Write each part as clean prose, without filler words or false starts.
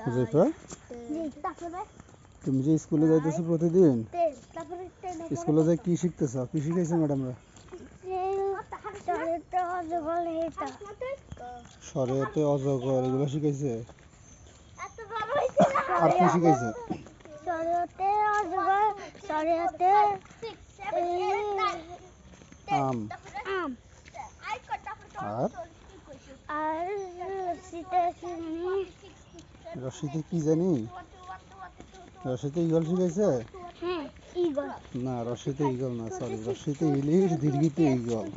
হুজাইফা, তুমি যে স্কুলে যাইতেছো প্রতিদিন, স্কুলে যাই কি শিখতেছ? কি শিখাইছে ম্যাডামরা? শরীয়তে অজগর এগুলো শিখাইছে। আর কি শিখাইছে? আম। আর রশিতে কি জানি, রশিতে ইগল শিখাইছে। না, রশিতে ইগল না, সরি, রশিতে ইলিশ, দীর্ঘিতে ইগল,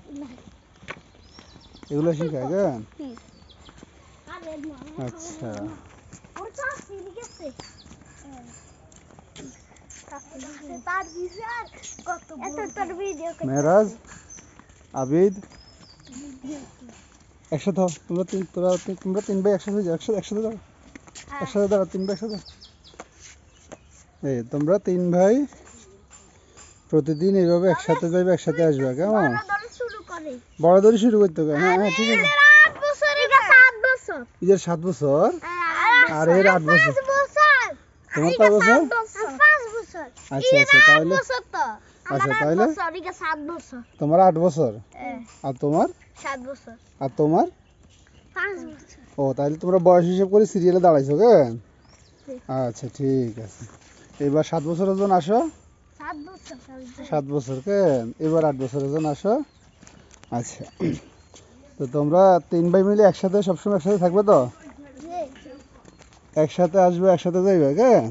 এগুলো শিখায় কেন? আচ্ছা, মেহরাজ, আবিদ, একসাথে হও। তোমরা তিন ভাই একসাথে যাও, একসাথে দাও, একসাথে দাঁড়াও, তিন ভাই একসাথে। এই তোমরা তিন ভাই প্রতিদিন এইভাবে একসাথে যাইবে, একসাথে আসবে, কেমন? বড় ধরে শুরু করতে হবে। হ্যাঁ হ্যাঁ, ঠিক আছে। এর 7 বছর আর এর 8 বছর। তোমার কয় বছর? আচ্ছা আচ্ছা, তাহলে আচ্ছা, তাহলে তোমার 8 বছর আর তোমার 7 বছর আর তোমার 5 বছর। ও, তাহলে তোমরা বয়স হিসেব করে সিরিয়ালে দাঁড়াইছো কেন? আচ্ছা, ঠিক আছে। এবার 7 বছরের জন আসো। 7 বছর 7 বছর কেন? এবার 8 বছরের জন আসো। আচ্ছা, তো তোমরা তিন ভাই মিলে একসাথে সবসময় একসাথে থাকবে তো? একসাথে আসবে, একসাথে যাইবে কেন?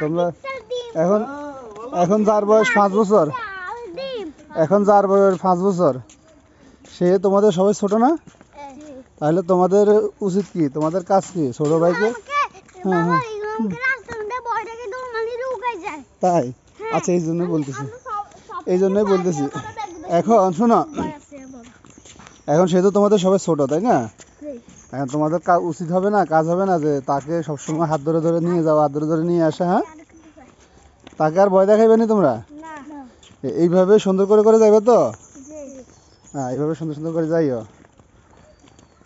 তোমরা এখন এখন যার বয়স 5 বছর, এখন যার বয়স 5 বছর, সে তোমাদের সবাই ছোট না? তাহলে তোমাদের উচিত কি, তোমাদের কাজ কি? ছোট ভাইকে, হ্যাঁ হ্যাঁ, তাই? আচ্ছা, এই জন্যই বলতেছি, এই জন্যই বলতেছি। এখন শোনো, এখন সে তো তোমাদের সবাই ছোট, তাই না? এখন তোমাদের উচিত হবে না, কাজ হবে না যে তাকে সবসময় হাত ধরে ধরে নিয়ে যাও, হাত ধরে ধরে নিয়ে আসা? হ্যাঁ, তাকে আর ভয় দেখাইবে না তোমরা? এইভাবে সুন্দর করে করে যাবে তো? হ্যাঁ, এইভাবে সুন্দর সুন্দর করে যাইও,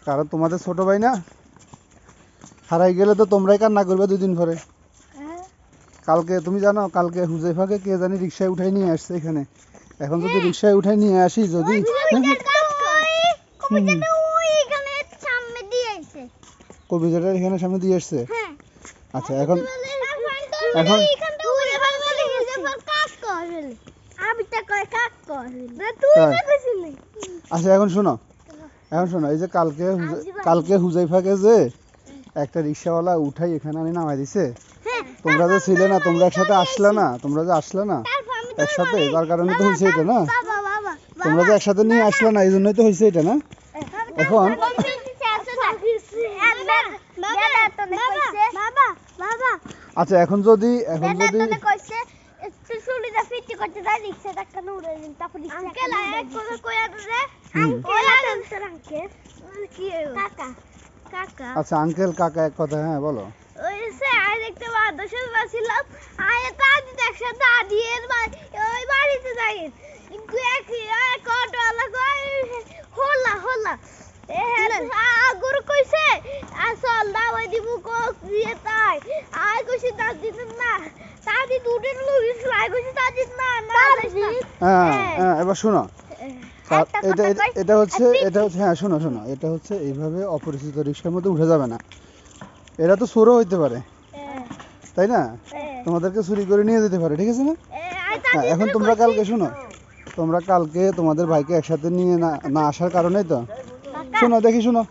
কারণ তোমাদের ছোট ভাই না, হারাই গেলে তো তোমরাই কান্না করবে 2 দিন পরে। কালকে তুমি জানো, কালকে হুজাইফাকে কে জানি রিক্সায় উঠাই নিয়ে আসছে এখানে। এখন যদি রিক্সায় উঠাই নিয়ে আসি, যদি কবিতাটার এখানে সামনে দিয়ে আসছে। আচ্ছা, এখন এখন আচ্ছা, এখন শোনো, এখন শোনো, এই যে কালকে হুজাইফাকে যে একটা রিক্সাওয়ালা উঠাই এখানে আনি নামাই দিছে, তোমরা যে ছিলে না, তোমরা একসাথে আসলে না, তোমরা যে আসলে না একসাথে, যার কারণে তো হয়েছে এটা না? তোমরা যে একসাথে নিয়ে আসলে না, এই জন্যই তো হয়েছে এটা না? এখন আচ্ছা, এখন যদি আচ্ছা, আঙ্কেল কাকা এক কথা, হ্যাঁ বলো। এবার শোনো, এটা হচ্ছে হ্যাঁ, শোনো শোনো, এটা হচ্ছে এইভাবে অপরিচিত রিক্সার মধ্যে উঠে যাবে না। এরা তো চোরও হইতে পারে, তাই না? তোমাদেরকে চুরি করে নিয়ে যেতে পারে, ঠিক আছে না? হ্যাঁ, এখন তোমরা কালকে শোনো, তোমরা কালকে তোমাদের ভাইকে একসাথে নিয়ে না আসার কারণেই তো, শোনো দেখি, শোনো,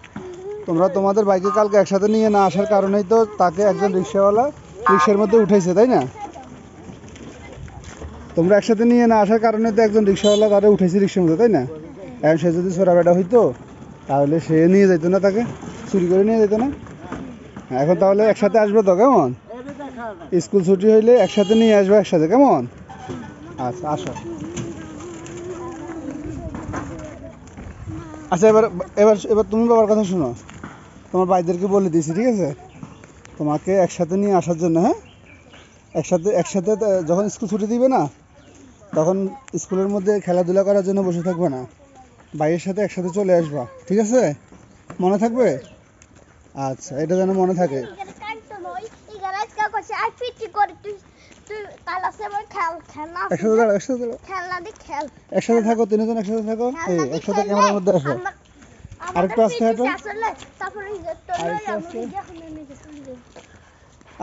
তোমরা তোমাদের ভাইকে কালকে একসাথে নিয়ে না আসার কারণেই তো তাকে একজন রিক্সাওয়ালা রিক্সার মধ্যে উঠাইছে, তাই না? তোমরা একসাথে নিয়ে না আসার কারণে তো একজন রিক্সাওয়ালা তারা উঠেছে রিক্সার মধ্যে, তাই না? এখন সে যদি ছোড়া বেটা হইতো, তাহলে সে নিয়ে যেত না, তাকে চুরি করে নিয়ে যেত না? এখন তাহলে একসাথে আসবে তো, কেমন? স্কুল ছুটি হইলে একসাথে নিয়ে আসবে, একসাথে, কেমন? আচ্ছা, আসো। আচ্ছা, এবার এবার এবার তুমি বাবার কথা শোনো, তোমার ভাইদেরকে বলে দিয়েছি, ঠিক আছে, তোমাকে একসাথে নিয়ে আসার জন্য। হ্যাঁ, একসাথে যখন স্কুল ছুটি দিবে না, তখন স্কুলের মধ্যে খেলাধুলা করার জন্য বসে থাকবে না, ভাইয়ের সাথে একসাথে চলে আসবা, ঠিক আছে? মনে থাকবে? আচ্ছা, এটা যেন মনে থাকে। এখানে কাটতো নই এখানে আজকে কইছে আই পিটি করে তুই তুই কাল আছে বল খেলনা আছে একসাথে দাঁড়াও, একসাথে দাঁড়াও। খেলনা দি খেল একসাথে থাকো, তিনজন একসাথে থাকো। এই খেলনা দি একসাথে খেললে ক্যামেরার মধ্যে আসো। আরেকটু আসতে হাঁটো। তারপরে তো আরেকটু লই আসতে। আমি যখন নিজে তুলি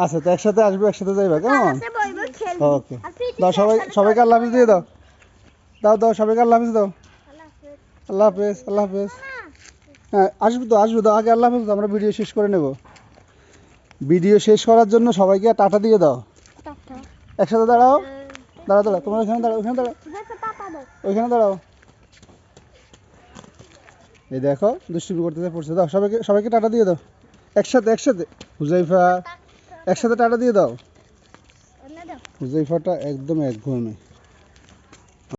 আচ্ছা, তো একসাথে আসবে, একসাথে যাইবা, কেমন? কালাতে বইব খেলবো ওকে, দাও সবাই, সবাইকে আল্লাহ হাফিজ দিয়ে দাও। দাও দাও, সবাইকে আল্লাহ হাফিজ দাও। আল্লাহ হাফিজ, আল্লাহ হাফিজ। হ্যাঁ, আসবো তো, আসবো তো, আগে আল্লাহ হাফিজ দাও, আমরা ভিডিও শেষ করে নেব। ভিডিও শেষ করার জন্য সবাইকে টাটা দিয়ে দাও। একসাথে দাঁড়াও, দাঁড়াও দাঁড়াও, তোমরা ওইখানে দাঁড়াও, ওইখানে দাঁড়াও, ওইখানে দাঁড়াও। এই দেখো দুষ্টুমি করতে পড়ছে, দাও সবাইকে, সবাইকে টাটা দিয়ে দাও। একসাথে, একসাথে। হুজাইফা, একসাথে টাটা দিয়ে দাও। হুজাইফাটা একদম একঘেয়েমি।